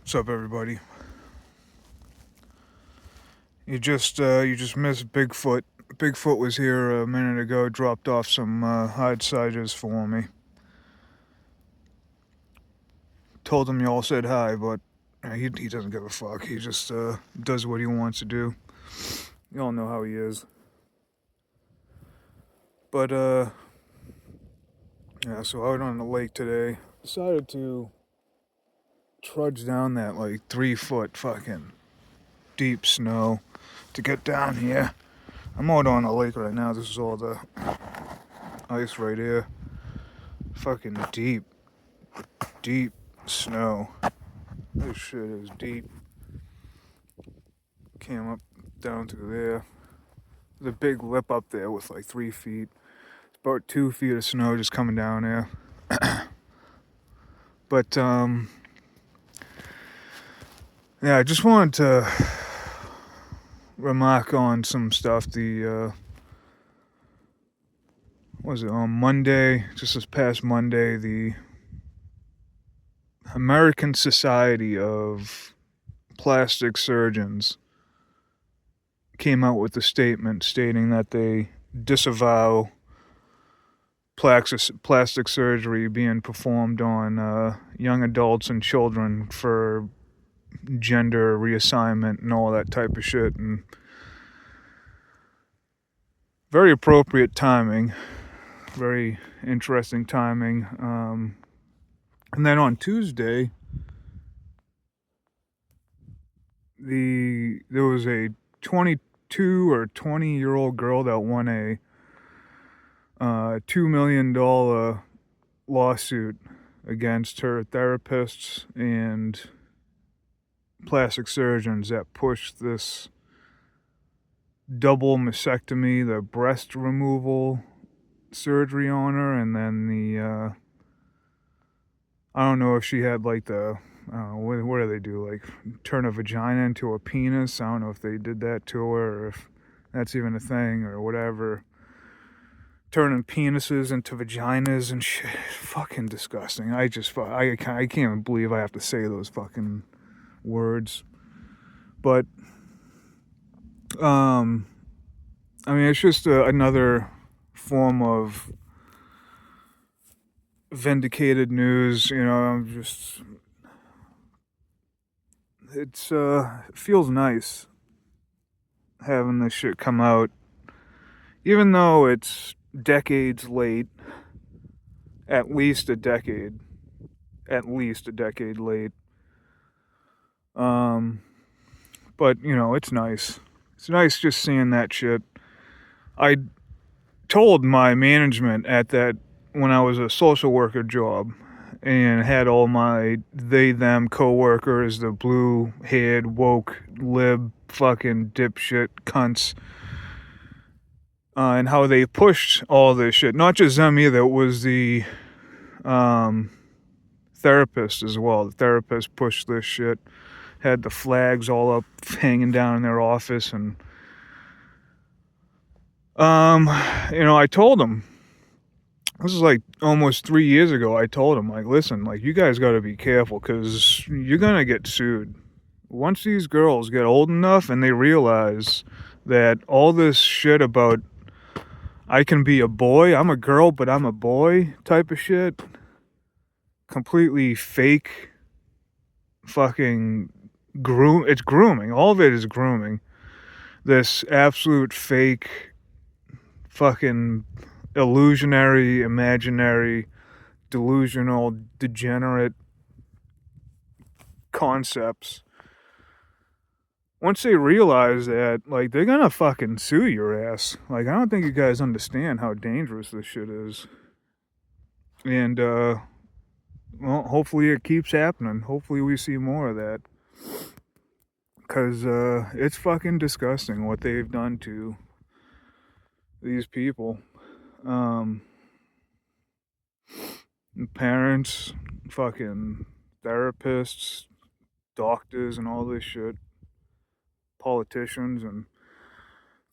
What's up, everybody? You just missed Bigfoot. Bigfoot was here a minute ago. Dropped off some hide siders for me. Told him y'all said hi, but he doesn't give a fuck. He just does what he wants to do. Y'all know how he is. But yeah. So out on the lake today, decided to trudge down that like 3 foot fucking deep snow to get down here. I'm out on the lake right now. This is all the ice right here. Fucking deep snow. This shit is deep. Came up down through there. There's a big lip up there with like 3 feet. It's about 2 feet of snow just coming down there. But yeah, I just wanted to remark on some stuff. Was it on Monday? Just this past Monday, the American Society of Plastic Surgeons came out with a statement stating that they disavow plastic surgery being performed on young adults and children for gender reassignment and all that type of shit. And very appropriate timing, very interesting timing. And then on Tuesday, there was a 22 or 20-year-old girl that won a $2 million lawsuit against her therapists and plastic surgeons that pushed this double mastectomy, the breast removal surgery on her, and then the I don't know if she had like the what do they do, like turn a vagina into a penis. I don't know if they did that to her or if that's even a thing or whatever. Turning penises into vaginas and shit. Fucking disgusting. I can't even believe I have to say those fucking words. But I mean, it's just another form of vindicated news. I'm just, it feels nice having this shit come out, even though it's decades late. At least a decade late. But it's nice. It's nice just seeing that shit. I told my management at that, when I was a social worker job, and had all my they-them co-workers, the blue-haired, woke, lib, fucking dipshit cunts, and how they pushed all this shit. Not just them either, it was the therapist as well. The therapist pushed this shit, had the flags all up, hanging down in their office, and I told them, this is like almost 3 years ago, I told them, like, listen, like, you guys gotta be careful, because you're gonna get sued. Once these girls get old enough and they realize that all this shit about I can be a boy, I'm a girl, but I'm a boy type of shit, completely fake, fucking it's grooming. All of it is grooming. This absolute fake, fucking illusionary, imaginary, delusional, degenerate concepts. Once they realize that, like, they're gonna fucking sue your ass. Like, I don't think you guys understand how dangerous this shit is. And, well, hopefully it keeps happening. Hopefully we see more of that. Because, it's fucking disgusting what they've done to these people. Parents, fucking therapists, doctors, and all this shit. Politicians, and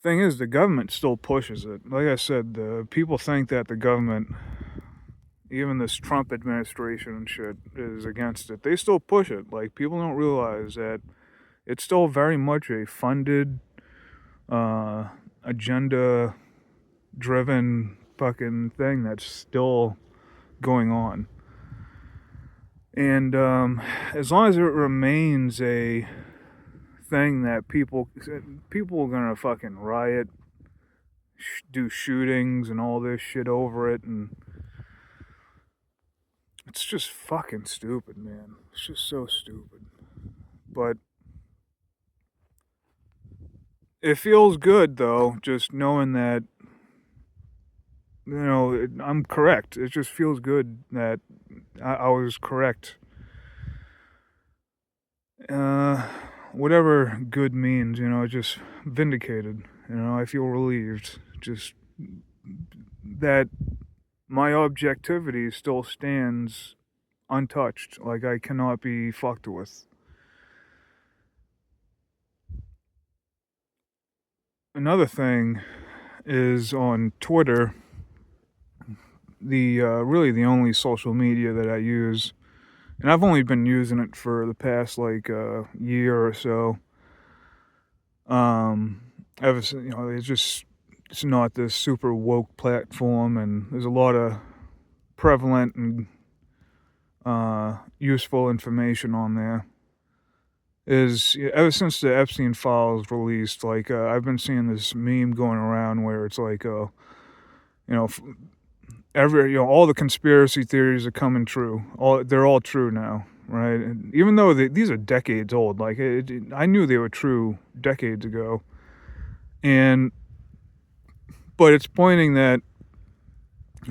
thing is, the government still pushes it. Like I said, the people think that the government even this Trump administration and shit is against it. They still push it. Like, people don't realize that it's still very much a funded, agenda driven fucking thing that's still going on. And as long as it remains a thing that people are gonna fucking riot, do shootings and all this shit over it, and it's just fucking stupid, man. It's just so stupid. But it feels good though, just knowing that, I'm correct. It just feels good that I was correct. Whatever good means, just vindicated. I feel relieved. Just that my objectivity still stands untouched. Like, I cannot be fucked with. Another thing is on Twitter, really the only social media that I use, and I've only been using it for the past year or so. Ever since, it's not this super woke platform, and there's a lot of prevalent and useful information on there. Ever since the Epstein files released, I've been seeing this meme going around where it's like, all the conspiracy theories are coming true. They're all true now, right? And even though these are decades old, I knew they were true decades ago, but it's pointing that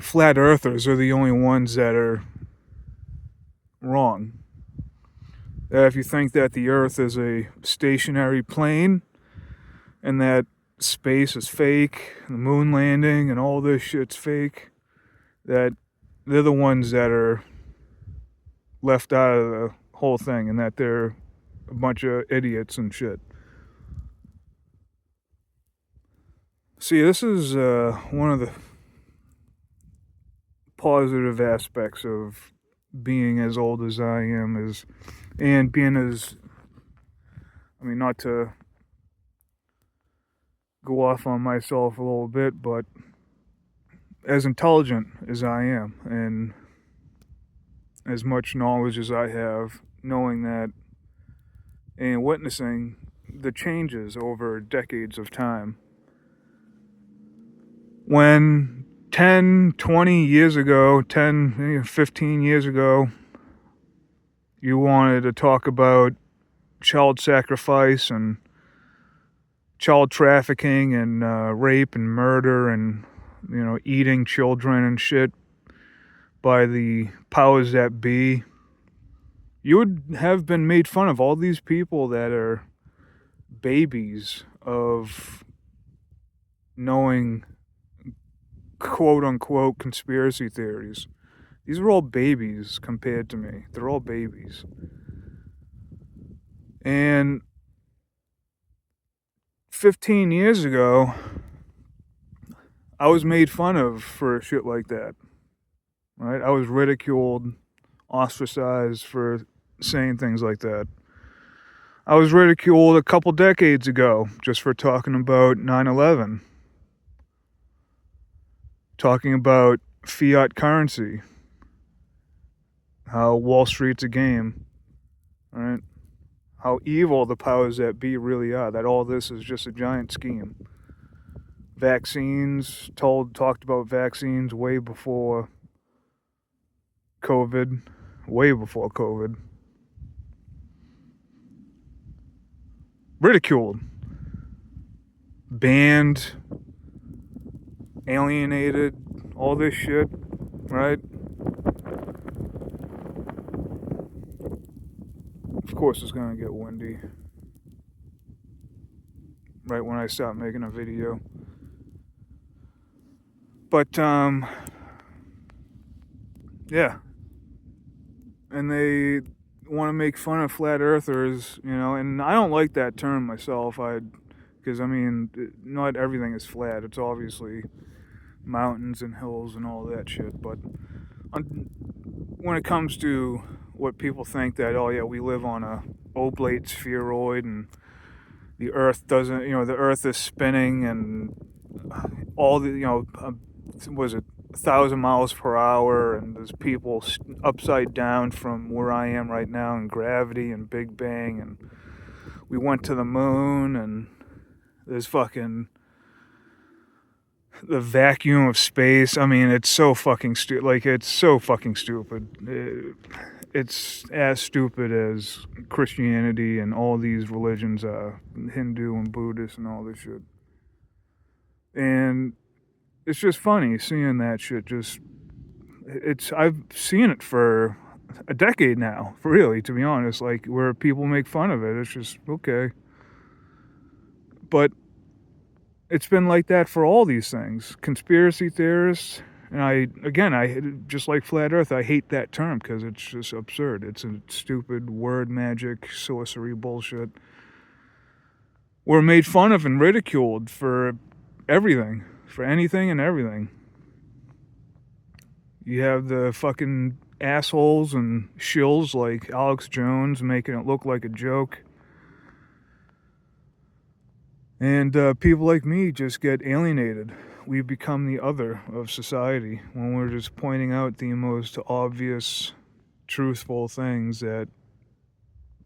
flat earthers are the only ones that are wrong. That if you think that the earth is a stationary plane and that space is fake, the moon landing and all this shit's fake, that they're the ones that are left out of the whole thing, and that they're a bunch of idiots and shit. See, this is one of the positive aspects of being as old as I am, and being as, not to go off on myself a little bit, but as intelligent as I am, and as much knowledge as I have, knowing that and witnessing the changes over decades of time. When 10, 20 years ago, 10, 15 years ago, you wanted to talk about child sacrifice and child trafficking and rape and murder and, eating children and shit by the powers that be, you would have been made fun of. All these people that are babies of knowing quote unquote conspiracy theories. These are all babies compared to me. They're all babies. And 15 years ago, I was made fun of for shit like that. Right? I was ridiculed, ostracized for saying things like that. I was ridiculed a couple decades ago just for talking about 9/11. Talking about fiat currency. How Wall Street's a game. Right? How evil the powers that be really are. That all this is just a giant scheme. Vaccines, talked about vaccines way before COVID. Way before COVID. Ridiculed. Banned. Alienated. All this shit. Right? Of course it's gonna get windy. Right when I stop making a video. But, yeah. And they want to make fun of flat earthers, and I don't like that term myself. Because, not everything is flat. It's obviously mountains and hills and all that shit. But when it comes to what people think that, oh yeah, we live on a oblate spheroid and the Earth doesn't, the Earth is spinning and all the, was it 1,000 miles per hour, and there's people upside down from where I am right now in gravity and Big Bang, and we went to the moon, and there's fucking the vacuum of space. I mean, it's so fucking stupid. Like, it's so fucking stupid. It's as stupid as Christianity and all these religions, Hindu and Buddhist and all this shit. And it's just funny seeing that shit. I've seen it for a decade now, really, to be honest. Like, where people make fun of it, it's just okay. But it's been like that for all these things. Conspiracy theorists, and I just like flat earth, I hate that term because it's just absurd. It's a stupid word magic, sorcery bullshit. We're made fun of and ridiculed for everything, for anything and everything. You have the fucking assholes and shills like Alex Jones making it look like a joke. And people like me just get alienated. We become the other of society when we're just pointing out the most obvious, truthful things that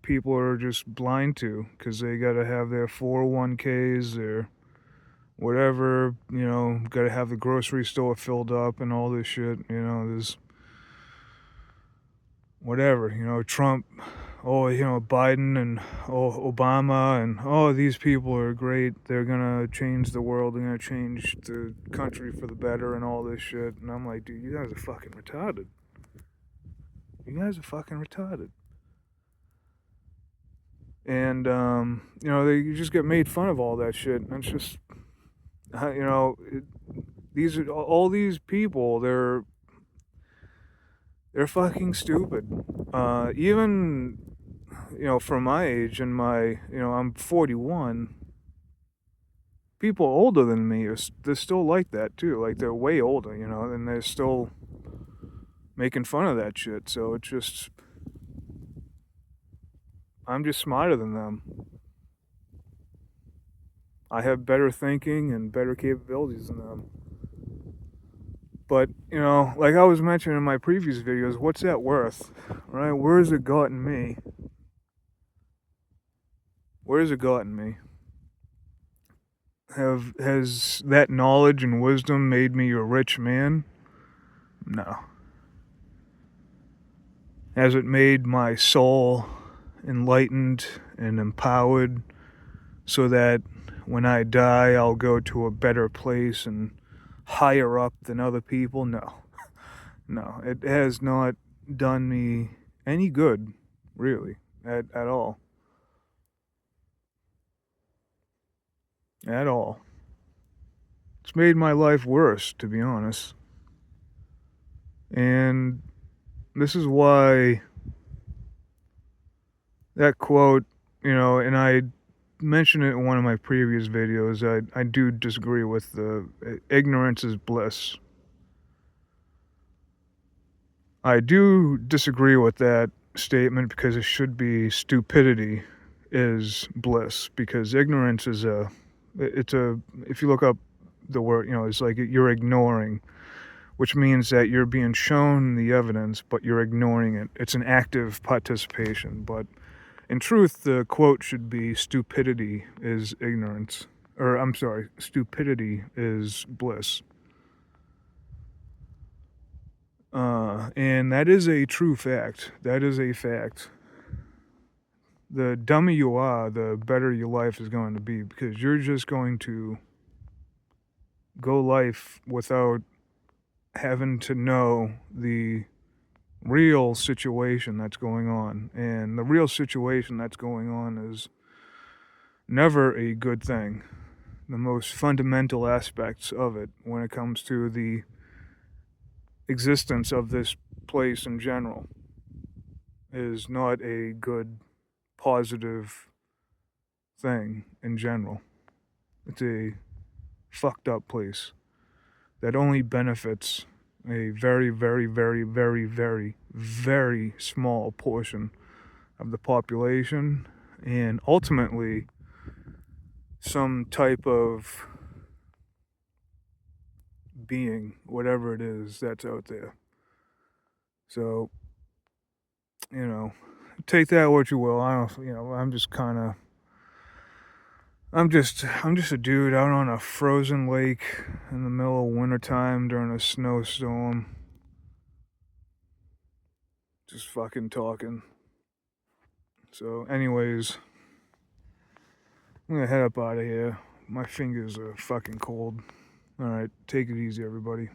people are just blind to because they got to have their 401ks, their whatever, got to have the grocery store filled up and all this shit. There's whatever, Trump, Biden and Obama and these people are great. They're gonna change the world. They're gonna change the country for the better and all this shit. And I'm like, dude, you guys are fucking retarded. You guys are fucking retarded. And you just get made fun of all that shit. And it's just, these are all these people. They're fucking stupid. Even for my age and I'm 41. People older than me they're still like that too. Like, they're way older, and they're still making fun of that shit. So it's just, I'm just smarter than them. I have better thinking and better capabilities than them. But, like I was mentioning in my previous videos, what's that worth? Right? Where has it gotten me? Where has it gotten me? Has that knowledge and wisdom made me a rich man? No. Has it made my soul enlightened and empowered so that when I die I'll go to a better place and higher up than other people? No. No, it has not done me any good, really, at all. At all. It's made my life worse, to be honest. And this is why that quote, and I mentioned it in one of my previous videos, I do disagree with the ignorance is bliss. I do disagree with that statement because it should be stupidity is bliss, because ignorance is if you look up the word, it's like you're ignoring, which means that you're being shown the evidence, but you're ignoring it. It's an active participation. But in truth, the quote should be stupidity is ignorance. Or, I'm sorry, stupidity is bliss. And that is a true fact. That is a fact. The dumber you are, the better your life is going to be, because you're just going to go life without having to know the real situation that's going on. And the real situation that's going on is never a good thing. The most fundamental aspects of it when it comes to the existence of this place in general is not a good, positive thing in general. It's a fucked up place that only benefits a very, very, very, very, very, very small portion of the population, and ultimately some type of being, whatever it is that's out there. So, take that what you will. I don't, I'm just kind of, I'm just a dude out on a frozen lake in the middle of wintertime during a snowstorm. Just fucking talking. So, anyways, I'm gonna head up out of here. My fingers are fucking cold. Alright, take it easy, everybody.